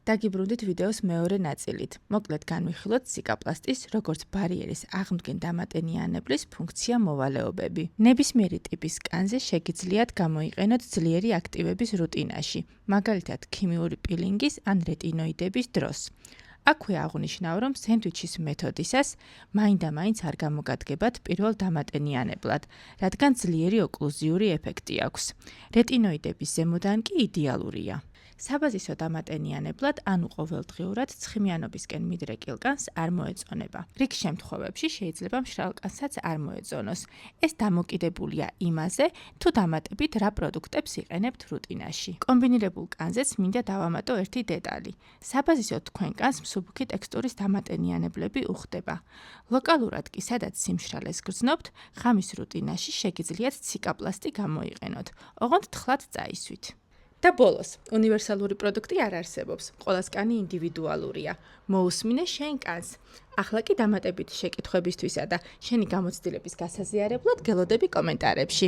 დაგიბრუნდით ვიდეოს მეორე ნაწილით. მოკლედ განვიხილოთ ციკაპლასტის, როგორც ბარიერის აღმდგენ დამატენიანებლის ფუნქცია მოვალეობები. ნებისმიერი ტიპის კანზე შეგიძლიათ გამოიყენოთ ძლიერი აქტივების რუტინაში, მაგალითად ქიმიური პილინგის ან რეტინოიდების დროს. აქვე აღვნიშნავ, რომ სენდვიჩის მეთოდისას მაინდა-მაინც არ გამოგადგებათ პირველ დამატენიანებლად, რადგან ძლიერი ოკლუზიური ეფექტი აქვს. რეტინოიდების ზემოდან კი იდეალურია. საბაზისო დამატენიანებლად, ანუ ყოველდღიურად ცხიმიანობისკენ მიდრეკილ კანს არ მოეწონება. რიგ შემთხვევებში შეიძლება მშრალ კანსაც არ მოეწონოს. ეს დამოკიდებულია იმაზე, თუ დამატებით რა პროდუქტებს იყენებთ რუტინაში. კომბინირებულ კანზეც მინდა დავამატო ერთი დეტალი. საბაზისო თქვენ კანს მსუბუქი ტექსტურის დამატენიანებლები უხდება. ლოკალურად კი, სადაც სიმშრალეს გრძნობთ, ღამის რუტინაში შეგიძლიათ ციკაპლასტი გამოიყენოთ. ოღონდ თხლად წაისვით. და ბოლოს, უნივერსალური პროდუქტი არ არსებობს, ყველას კანი ინდივიდუალურია. მოусმინე შენ კანს. ახლა კი დამატებითი შეკითხვებისთვისა და შენი გამოცდილების გასაზიარებლად გელოდები კომენტარებში.